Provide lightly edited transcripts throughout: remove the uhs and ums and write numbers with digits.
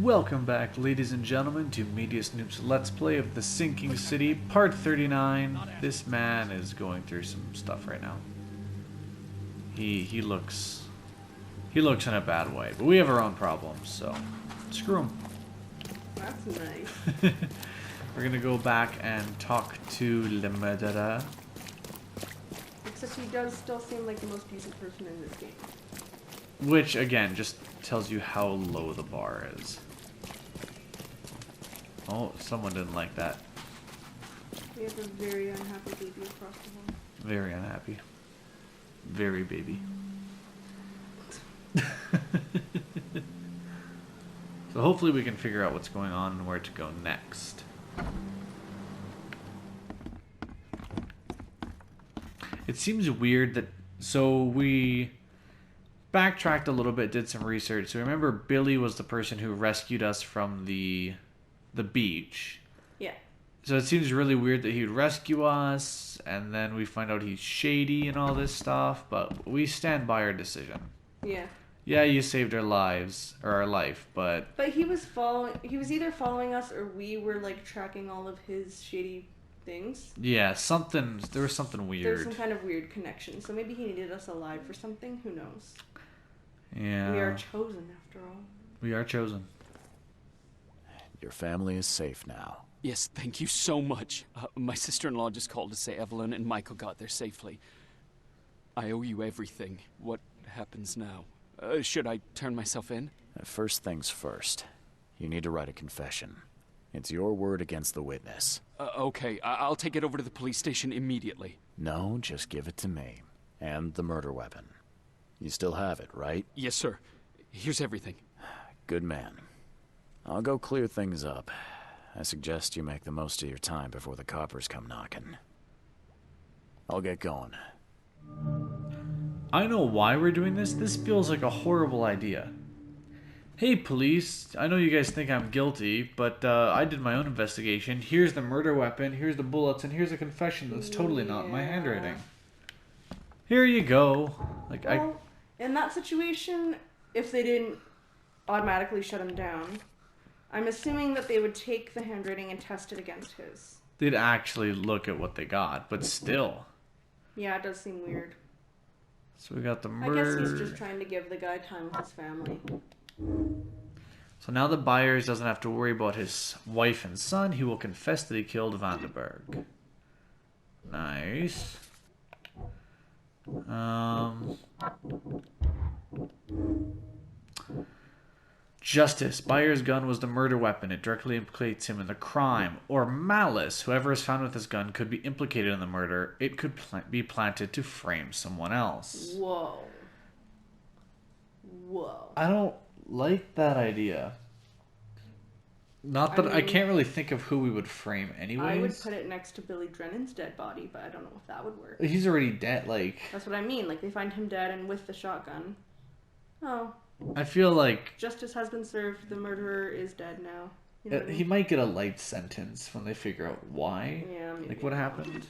Welcome back, ladies and gentlemen, to MediaSnoop's Let's Play of The Sinking City, Part 39. This man is going through some stuff right now. He looks in a bad way, but we have our own problems, so screw him. That's nice. We're gonna go back and talk to the murderer. Except he does still seem like the most decent person in this game. Which, again, just tells you how low the bar is. Oh, someone didn't like that. We have a very unhappy baby across the hall. Very unhappy. Very baby. So hopefully we can figure out what's going on and where to go next. It seems weird that... So we backtracked a little bit, did some research. So remember Billy was the person who rescued us from the beach. Yeah. So it seems really weird that he would rescue us, and then we find out he's shady and all this stuff, but we stand by our decision. Yeah. Yeah, you saved our lives, or our life, but... But he was either following us or we were, like, tracking all of his shady things. Yeah, there was something weird. There's some kind of weird connection, so maybe he needed us alive for something, who knows. Yeah. We are chosen, after all. We are chosen. Your family is safe now. Yes, thank you so much. My sister-in-law just called to say Evelyn and Michael got there safely. I owe you everything. What happens now? Should I turn myself in? First things first. You need to write a confession. It's your word against the witness. Okay, I'll take it over to the police station immediately. No, just give it to me. And the murder weapon. You still have it, right? Yes, sir. Here's everything. Good man. I'll go clear things up. I suggest you make the most of your time before the coppers come knocking. I'll get going. I know why we're doing this. This feels like a horrible idea. Hey, police. I know you guys think I'm guilty, but I did my own investigation. Here's the murder weapon, here's the bullets, and here's a confession that's totally not in my handwriting. Here you go. Like, Well, in that situation, if they didn't automatically shut him down, I'm assuming that they would take the handwriting and test it against his. They'd actually look at what they got, but still. Yeah, it does seem weird. So we got the I murder. guess he's just trying to give the guy time with his family. So now the Byers doesn't have to worry about his wife and son. He will confess that he killed Vandenberg. Nice. Justice. Byers' gun was the murder weapon. It directly implicates him in the crime. Or malice. Whoever is found with his gun could be implicated in the murder. It could be planted to frame someone else. Whoa. Whoa. I don't like that idea. Not that I can't really think of who we would frame anyways. I would put it next to Billy Drennan's dead body, but I don't know if that would work. He's already dead, like... That's what I mean, like they find him dead and with the shotgun. Oh. I feel like... Justice has been served, the murderer is dead now. You know what I mean? He might get a light sentence when they figure out why. Yeah, maybe. Like, what happened?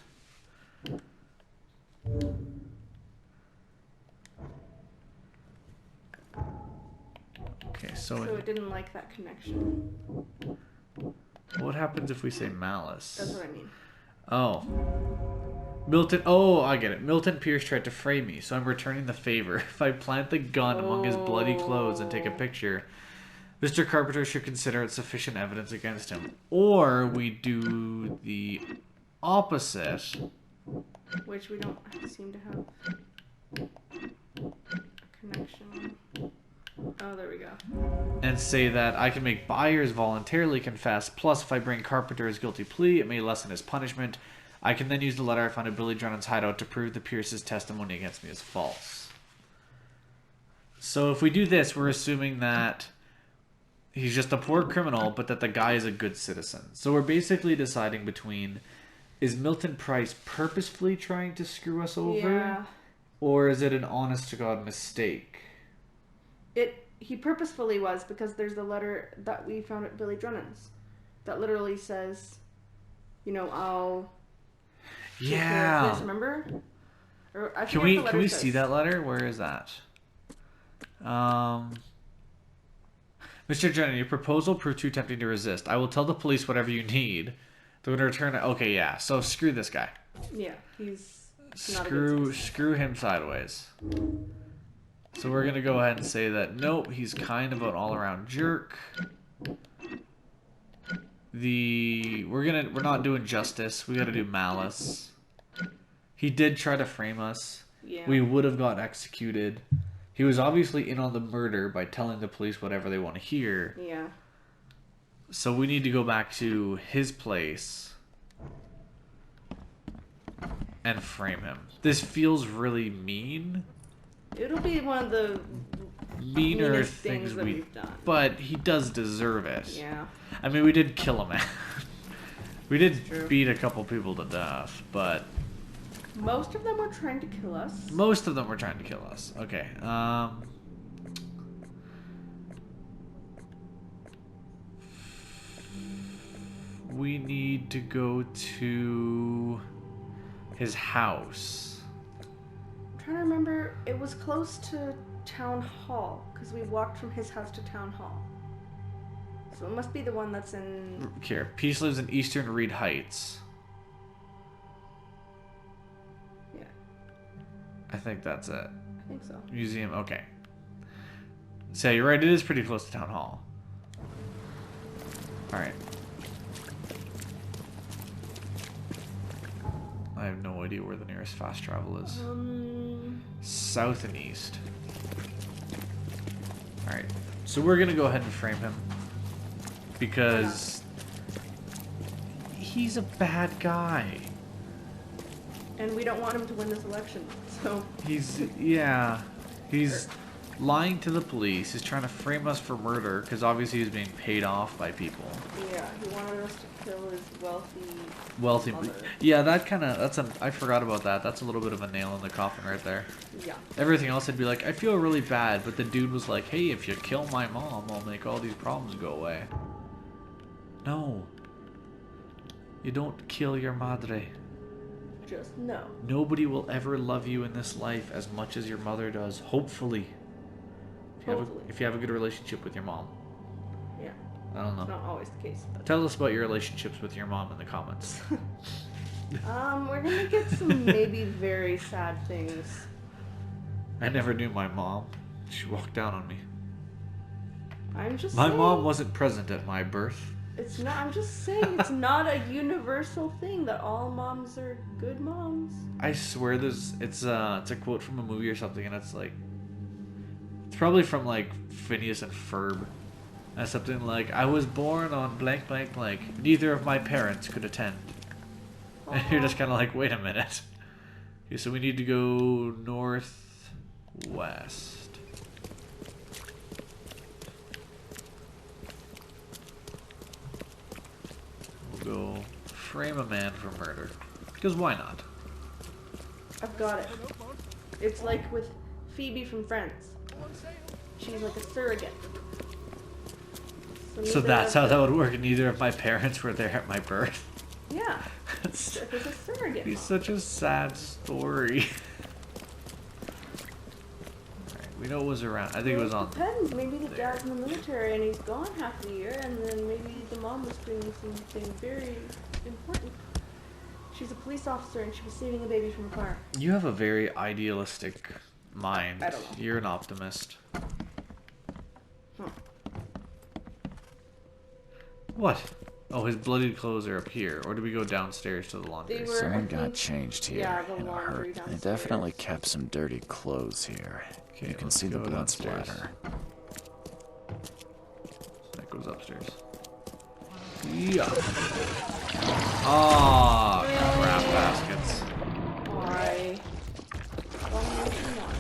Okay, So it didn't like that connection. what happens if we say malice? That's what I mean. Oh. Milton... Oh, I get it. Milton Pierce tried to frame me, so I'm returning the favor. If I plant the gun among his bloody clothes and take a picture, Mr. Carpenter should consider it sufficient evidence against him. Or we do the opposite. Which we don't seem to have a connection. Oh, there we go. And say that I can make Byers voluntarily confess, plus if I bring Carpenter his guilty plea, it may lessen his punishment. I can then use the letter I found at Billy Drennan's hideout to prove that Pierce's testimony against me is false. So if we do this, we're assuming that he's just a poor criminal, but that the guy is a good citizen. So we're basically deciding between, is Milton Price purposefully trying to screw us over? Yeah. Or is it an honest-to-God mistake? He purposefully was, because there's the letter that we found at Billy Drennan's that literally says, you know, I'll... Yeah. This, remember? Or, I Can we see that letter? Where is that? Mr. Drennan, your proposal proved too tempting to resist. I will tell the police whatever you need. They're going to return it. Okay, yeah. So screw this guy. Yeah, he's not a good citizen. Screw him sideways. So we're going to go ahead and say that, nope, he's kind of an all-around jerk. We're not doing justice. We got to do malice. He did try to frame us. Yeah. We would have got executed. He was obviously in on the murder by telling the police whatever they want to hear. Yeah. So we need to go back to his place and frame him. This feels really mean. It'll be one of the Meaner meanest things that we've done. But he does deserve it. Yeah. I mean, we did kill a man. We did True. beat a couple people to death, but Most of them were trying to kill us. most of them were trying to kill us. Okay. We need to go to his house. I'm trying to remember. It was close to Town Hall because we walked from his house to Town Hall. So it must be the one that's in. Here, Peace lives in Eastern Reed Heights. Yeah, I think that's it. I think so. Museum, okay. So you're right, it is pretty close to Town Hall. Alright. I have no idea where the nearest fast travel is. South and east. Alright. So we're gonna go ahead and frame him. Because he's a bad guy. And we don't want him to win this election, so. He's lying to the police. He's trying to frame us for murder because obviously he's being paid off by people. Yeah, he wanted us to kill his Wealthy. mother. Yeah, I forgot about that. That's a little bit of a nail in the coffin right there. Yeah. Everything else I'd be like, I feel really bad, but the dude was like, hey, if you kill my mom, I'll make all these problems go away. No. You don't kill your madre. Just no. Nobody will ever love you in this life as much as your mother does. Hopefully. If you have a good relationship with your mom. Yeah. I don't know. It's not always the case. But... Tell us about your relationships with your mom in the comments. We're gonna get some maybe very sad things. I never knew my mom. She walked down on me. I'm just My saying, mom wasn't present at my birth. It's not. I'm just saying it's not a universal thing that all moms are good moms. I swear it's a quote from a movie or something, and it's like, it's probably from like Phineas and Ferb. And something like, I was born on blank blank blank. Neither of my parents could attend. And you're just kind of like, wait a minute. Okay, so we need to go northwest. We'll go frame a man for murder. Because why not? I've got it. It's like with Phoebe from Friends. She's like a surrogate. So neither that's of how the- that would work. Neither of my parents were there at my birth. Yeah. That's It's a surrogate. be mom. such a sad story. Alright, we know it was around. I think it was on. Depends. Maybe the dad's in the military and he's gone half the year, and then maybe the mom was doing something very important. She's a police officer and she was saving a baby from a car. You have a very idealistic mind. I don't know. You're an optimist. Huh. What? Oh, his bloodied clothes are up here. Or do we go downstairs to the laundry? They were- Someone I got think- changed here yeah, the in a laundry hurt. They downstairs. definitely kept some dirty clothes here. Okay, You can let's see the go blood downstairs. splatter. That goes upstairs. Yeah. Ah, crap baskets. Why? Why would you not?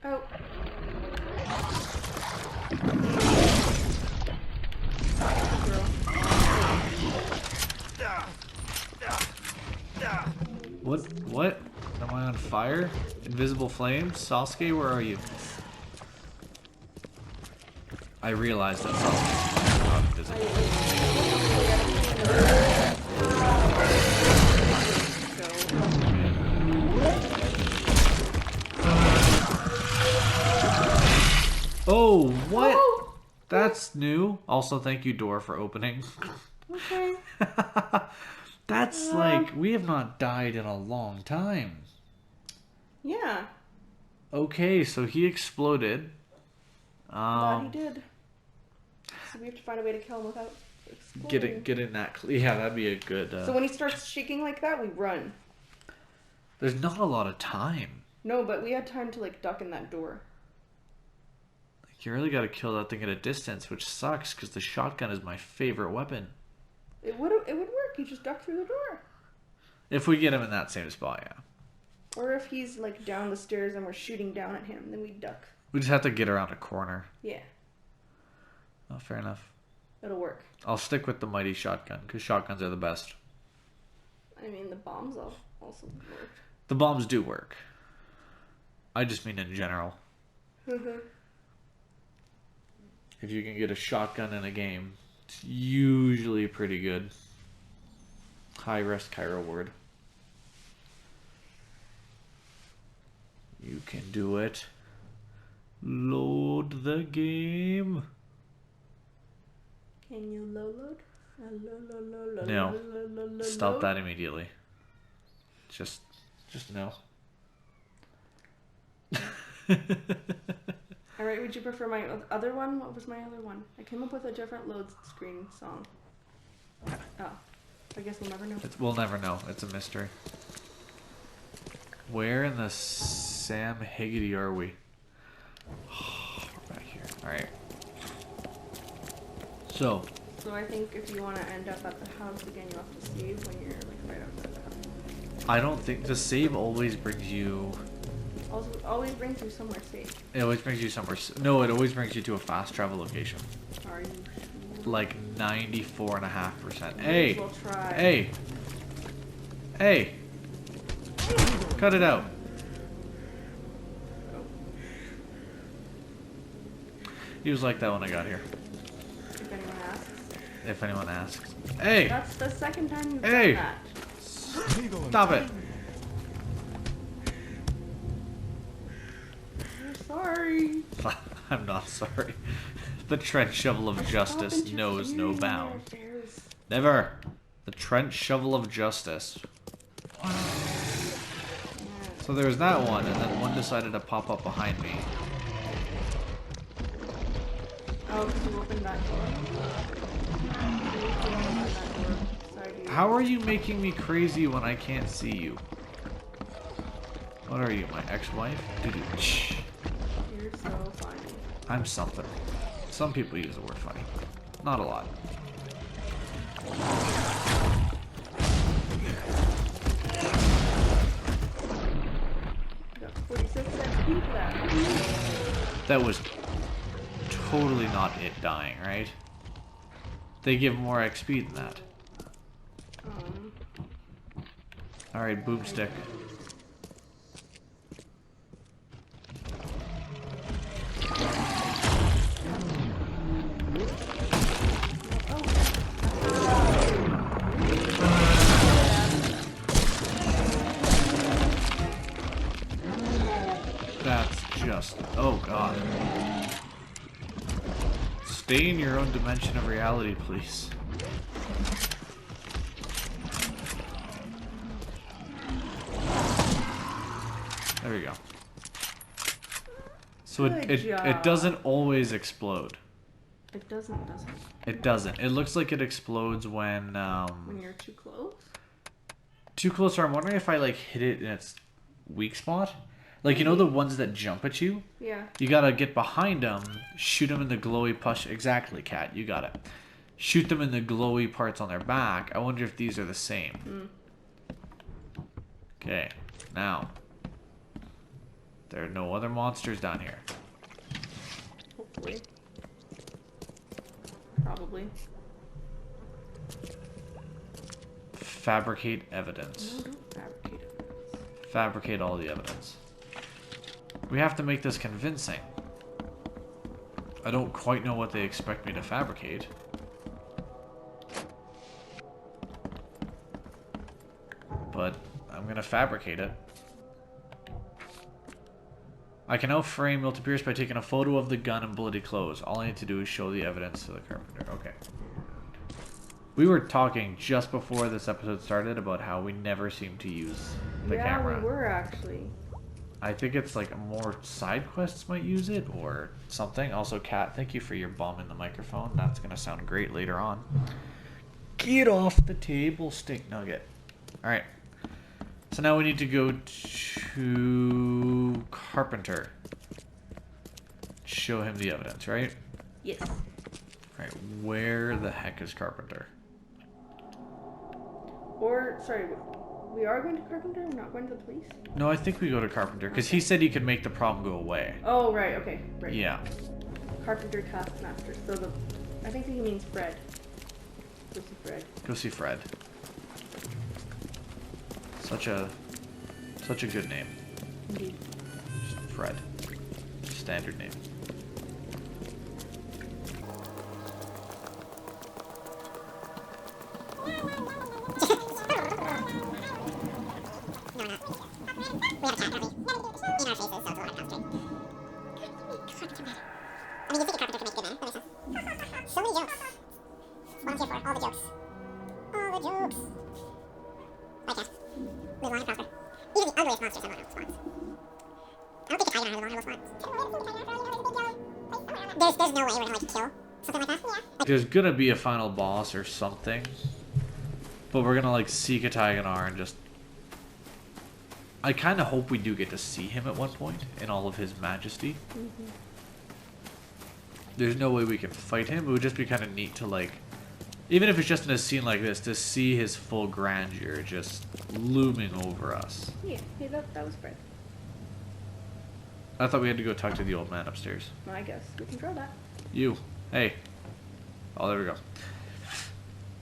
Oh. What? What? Am I on fire? Invisible flames? Sasuke, where are you? I realized that Sasuke is not invisible. That's new. Also, thank you, door, for opening. Okay. That's like, we have not died in a long time. Yeah. Okay, so he exploded. Thought he did. So we have to find a way to kill him without exploding. Get in that. Yeah, that'd be a good. So when he starts shaking like that, we run. There's not a lot of time. No, but we had time to like duck in that door. You really got to kill that thing at a distance, which sucks because the shotgun is my favorite weapon. It would work. You just duck through the door. If we get him in that same spot, yeah. Or if he's like down the stairs and we're shooting down at him, then we duck. We just have to get around a corner. Yeah. Oh, fair enough. It'll work. I'll stick with the mighty shotgun because shotguns are the best. I mean, the bombs also work. The bombs do work. I just mean in general. If you can get a shotgun in a game, it's usually pretty good. High risk, high reward. You can do it. Load the game. Can you load? No. Stop that immediately. Just no. Alright, would you prefer my other one? What was my other one? I came up with a different load screen song. Oh. I guess we'll never know. We'll never know. It's a mystery. Where in the Sam Higgity are we? We're back here. Alright. So I think if you want to end up at the house again, you have to save when you're like right outside the house. I don't think the save always brings you. Also, always brings you somewhere safe. It always brings you somewhere. No, it always brings you to a fast travel location. Are you sure? Like 94.5%. May Hey, as well try. hey, cut it out. He was like that when I got here. If anyone asks. If anyone asks. Hey! That's the second time you've Hey! done that. Stop it! I'm sorry. I'm not sorry. The trench shovel of justice knows no bounds. Never! The trench shovel of justice. So there was that one, and then one decided to pop up behind me. Oh, because you opened that door. How are you making me crazy when I can't see you? What are you, my ex-wife? You're so funny. I'm something. Some people use the word funny. Not a lot. You got 46 XP for that. That was totally not it dying, right? They give more XP than that. Alright, boomstick. That's just... oh god. Stay in your own dimension of reality, please. There we go. So it doesn't always explode. It doesn't, does it? It doesn't. It looks like it explodes when you're too close? too close, or I'm wondering if I like hit it in its weak spot. Like, you know the ones that jump at you? Yeah. You gotta get behind them, shoot them in the glowy push. Exactly, Kat. You got it. Shoot them in the glowy parts on their back. I wonder if these are the same. Okay, now. There are no other monsters down here. Hopefully. Probably. Fabricate evidence. No, don't fabricate evidence. Fabricate all the evidence. We have to make this convincing. I don't quite know what they expect me to fabricate. But I'm gonna fabricate it. I can now frame Milton Pierce by taking a photo of the gun and bloody clothes. All I need to do is show the evidence to the Carpenter. Okay. We were talking just before this episode started about how we never seem to use the camera. Yeah, we were actually. I think it's like more side quests might use it or something. Also, Kat, thank you for your bomb in the microphone. That's going to sound great later on. Get off the table, Stink Nugget. Alright. So now we need to go to Carpenter. Show him the evidence, right? Yes. Alright, where the heck is Carpenter? Or, sorry, we are going to Carpenter? We're not going to the police? No, I think we go to Carpenter, because he said he could make the problem go away. Oh, right, okay, right. Yeah. Carpenter Taskmaster. So I think he means Fred. Go see Fred. Go see Fred. Such a good name. Indeed. Just Fred. Standard name. So many jokes. Volunteer for all the jokes. All the jokes. Okay. Move on to Prosper. These are the ugliest monsters I've ever spawned. I don't think a tiger has one of those spawns. There's no way we're gonna like kill something like that. Yeah. There's gonna be a final boss or something. But we're gonna like seek a Tiganar and just... I kinda hope we do get to see him at one point in all of his majesty. Mm-hmm. There's no way we can fight him. It would just be kinda neat to like... Even if it's just in a scene like this, to see his full grandeur just looming over us. Yeah, that was Fred. I thought we had to go talk to the old man upstairs. Well, I guess we can draw that. You. Hey. Oh, there we go.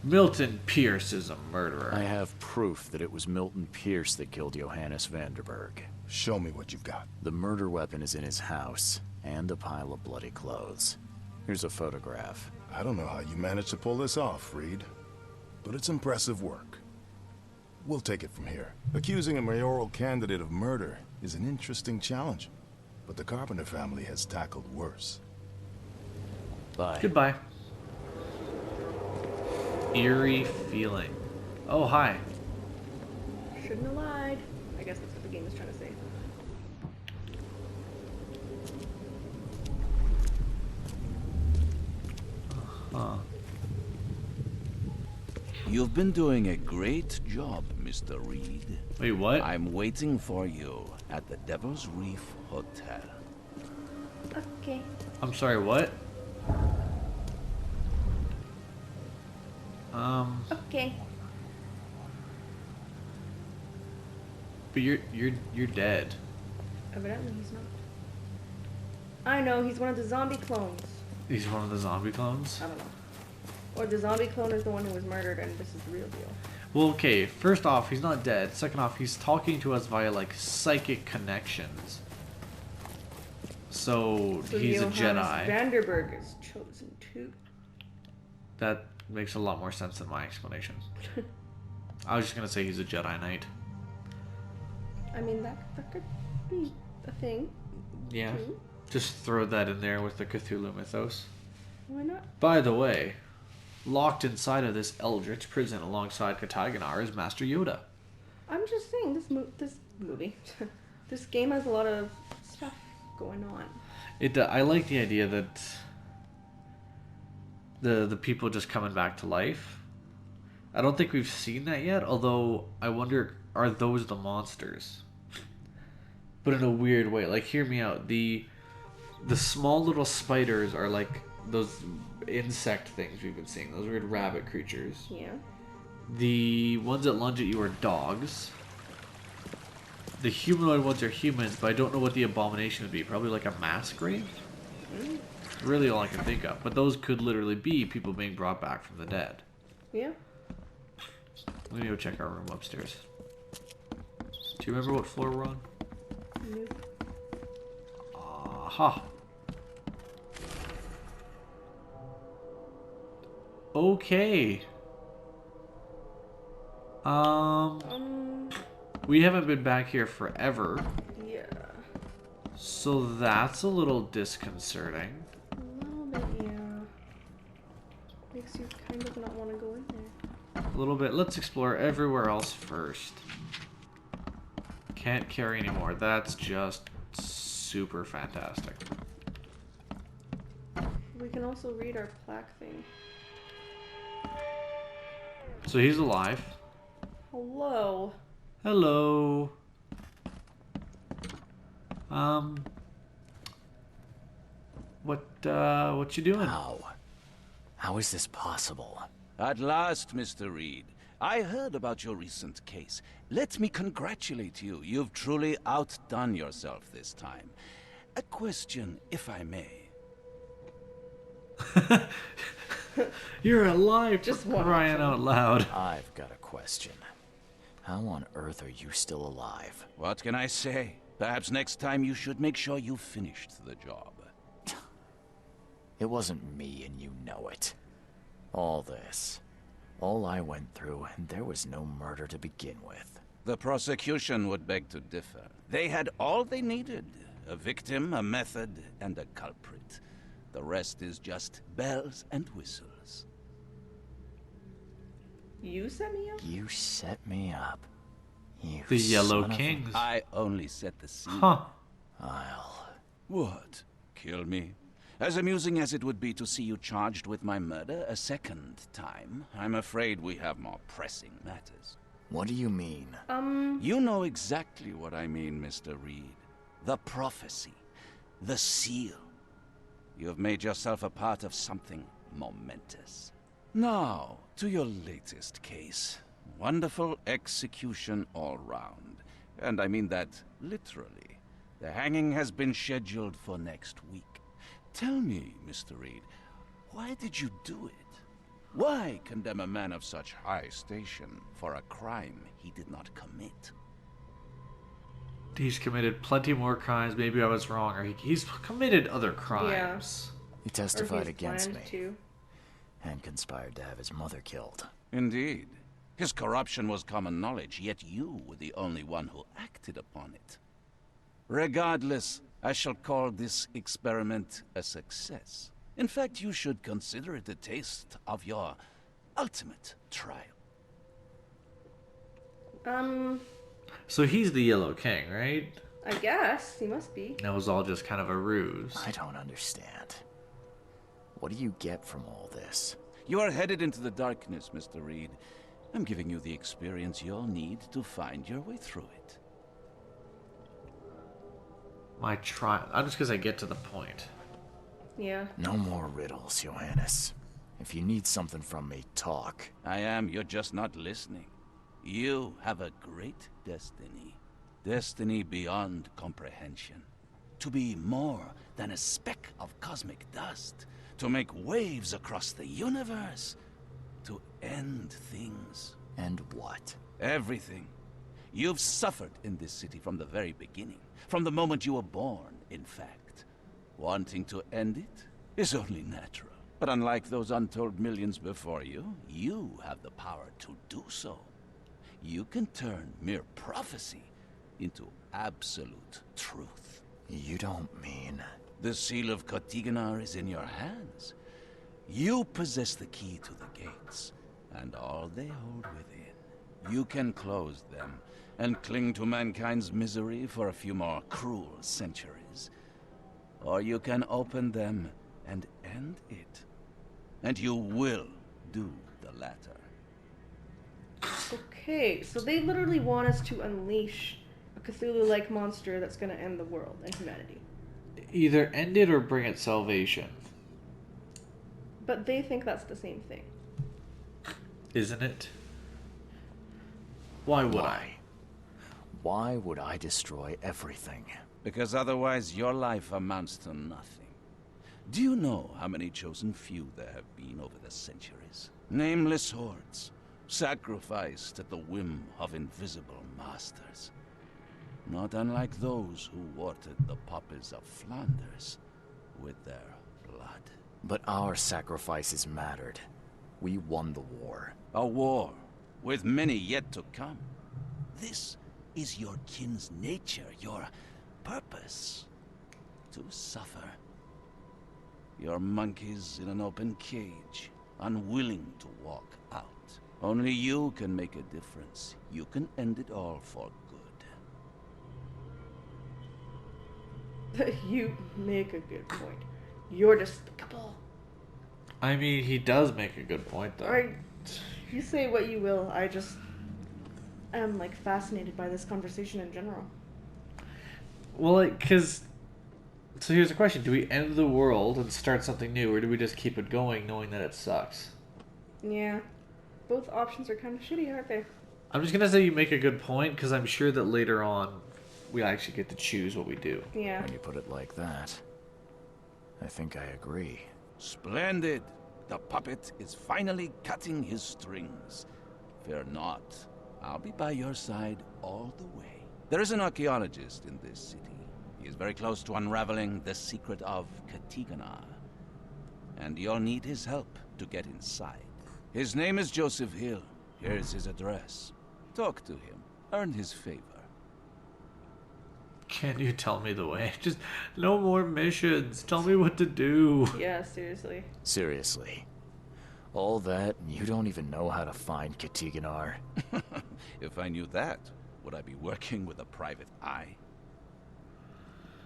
Milton Pierce is a murderer. I have proof that it was Milton Pierce that killed Johannes Vanderberg. Show me what you've got. The murder weapon is in his house, and a pile of bloody clothes. Here's a photograph. I don't know how you managed to pull this off, Reed, but it's impressive work. We'll take it from here. Accusing a mayoral candidate of murder is an interesting challenge, but the Carpenter family has tackled worse. Bye. Goodbye. Eerie feeling. Oh, hi. Shouldn't have lied. I guess that's what the game is trying to say. Huh. You've been doing a great job, Mr. Reed. Wait, what? I'm waiting for you at the Devil's Reef Hotel. Okay. I'm sorry, what? Okay. But you're dead. Evidently he's not. I know, he's one of the zombie clones. He's one of the zombie clones? I don't know. Or the zombie clone is the one who was murdered and this is the real deal. Well, okay, first off, he's not dead. Second off, he's talking to us via, like, psychic connections. So he's a Johannes Jedi. Vanderberg is chosen too. That makes a lot more sense than my explanation. I was just gonna say he's a Jedi Knight. I mean, that could be a thing. Yeah. Too. Just throw that in there with the Cthulhu mythos. Why not? By the way, locked inside of this eldritch prison alongside Kataganar is Master Yoda. I'm just saying, this movie, this game has a lot of stuff going on. I like the idea that the people just coming back to life. I don't think we've seen that yet, although I wonder, are those the monsters? But in a weird way. Like, hear me out. The small little spiders are like those insect things we've been seeing, those weird rabbit creatures. Yeah. The ones that lunge at you are dogs. The humanoid ones are humans, but I don't know what the abomination would be. Probably like a mass grave? Really all I can think of. But those could literally be people being brought back from the dead. Yeah. Let me go check our room upstairs. Do you remember what floor we're on? Nope. Aha. Okay. We haven't been back here forever. Yeah. So that's a little disconcerting. A little bit, yeah. Makes you kind of not want to go in there. A little bit. Let's explore everywhere else first. Can't carry anymore. That's just super fantastic. We can also read our plaque thing. So he's alive. Hello. Hello. What you doing? How? How is this possible? At last, Mr. Reed. I heard about your recent case. Let me congratulate you. You've truly outdone yourself this time. A question, if I may. You're alive, Just for one crying option. out loud. I've got a question. How on earth are you still alive? What can I say? Perhaps next time you should make sure you've finished the job. It wasn't me, and you know it. All this. All I went through, and there was no murder to begin with. The prosecution would beg to differ. They had all they needed. A victim, a method, and a culprit. The rest is just bells and whistles. You set me up? You set me up. You The Yellow son of a- Kings. I only set the scene. Huh. I'll... What? Kill me? As amusing as it would be to see you charged with my murder a second time, I'm afraid we have more pressing matters. What do you mean? You know exactly what I mean, Mr. Reed. The prophecy. The seal. You have made yourself a part of something momentous. Now, to your latest case. Wonderful execution all round. And I mean that literally. The hanging has been scheduled for next week. Tell me, Mr. Reed, why did you do it? Why condemn a man of such high station for a crime he did not commit? He's committed plenty more crimes. Maybe I was wrong, or he's committed other crimes. He Or testified he's against me, planned to. and conspired to have his mother killed. Indeed. His corruption was common knowledge, yet you were the only one who acted upon it. Regardless, I shall call this experiment a success. In fact, you should consider it a taste of your ultimate trial. So he's the Yellow King, right? I guess. He must be. That was all just kind of a ruse. I don't understand. What do you get from all this? You are headed into the darkness, Mr. Reed. I'm giving you the experience you'll need to find your way through it. My trial. I'm just because I get to the point. Yeah. No more riddles, Johannes. If you need something from me, talk. I am, you're just not listening. You have a great destiny. Destiny beyond comprehension. To be more than a speck of cosmic dust. To make waves across the universe. To end things. And what? Everything. You've suffered in this city from the very beginning. From the moment you were born, in fact. Wanting to end it is only natural. But unlike those untold millions before you, you have the power to do so. You can turn mere prophecy into absolute truth. You don't mean... The seal of Kotiganar is in your hands. You possess the key to the gates, and all they hold within. You can close them, and cling to mankind's misery for a few more cruel centuries. Or you can open them and end it. And you will do the latter. Okay, so they literally want us to unleash a Cthulhu-like monster that's gonna end the world and humanity. Either end it or bring it salvation. But they think that's the same thing. Isn't it? Why would I? Why would I destroy everything? Because otherwise your life amounts to nothing. Do you know how many chosen few there have been over the centuries? Nameless hordes, sacrificed at the whim of invisible masters. Not unlike those who watered the poppies of Flanders with their blood. But our sacrifices mattered. We won the war. A war, with many yet to come. This is your kin's nature, your purpose. to suffer. You're monkeys in an open cage, unwilling to walk out. Only you can make a difference. You can end it all for good. You make a good point. You're despicable. I mean, he does make a good point, though. You say what you will. I just am like fascinated by this conversation in general. Well, like, because... So here's the question. Do we end the world and start something new, or do we just keep it going knowing that it sucks? Yeah. Both options are kind of shitty, aren't they? I'm just going to say you make a good point, because I'm sure that later on we actually get to choose what we do. Yeah. When you put it like that, I think I agree. Splendid! The puppet is finally cutting his strings. Fear not. I'll be by your side all the way. There is an archaeologist in this city. He is very close to unraveling the secret of Katigana. And you'll need his help to get inside. His name is Joseph Hill. Here's his address. Talk to him. Earn his favor. Can you tell me the way? Just no more missions. Tell me what to do. Yeah, seriously. Seriously. All that, and you don't even know how to find Katiganar? If I knew that, would I be working with a private eye?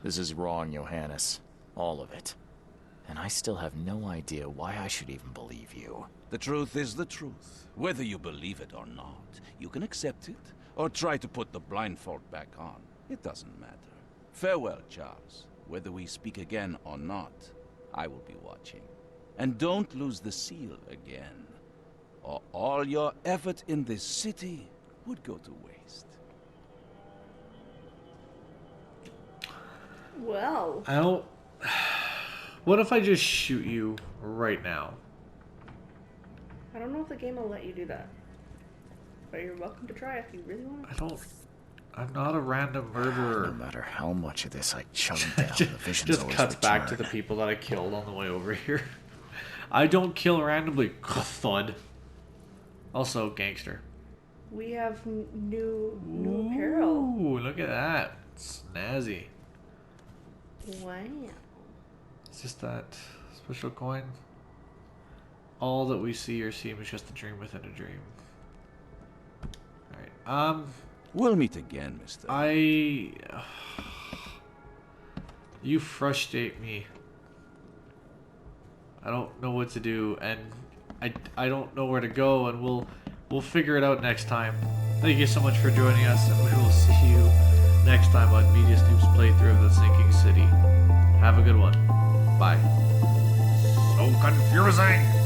This is wrong, Johannes. All of it. And I still have no idea why I should even believe you. The truth is the truth. Whether you believe it or not, you can accept it, or try to put the blindfold back on. It doesn't matter. Farewell, Charles. Whether we speak again or not, I will be watching. And don't lose the seal again, or all your effort in this city would go to waste. Well. I don't... What if I just shoot you right now? I don't know if the game will let you do that. But you're welcome to try if you really want to. I'm not a random murderer. No matter how much of this I chug down, the visions Just always cuts back to return. the people that I killed on the way over here. I don't kill randomly. Thud. Also, gangster. We have new apparel. Ooh, look at that. Snazzy. Wow. It's just that special coin. All that we see or seem is just a dream within a dream. Alright, We'll meet again, Mr. You frustrate me. I don't know what to do, and I don't know where to go, and we'll figure it out next time. Thank you so much for joining us, and we will see you next time on MediaSnoop's playthrough of The Sinking City. Have a good one. Bye. So confusing!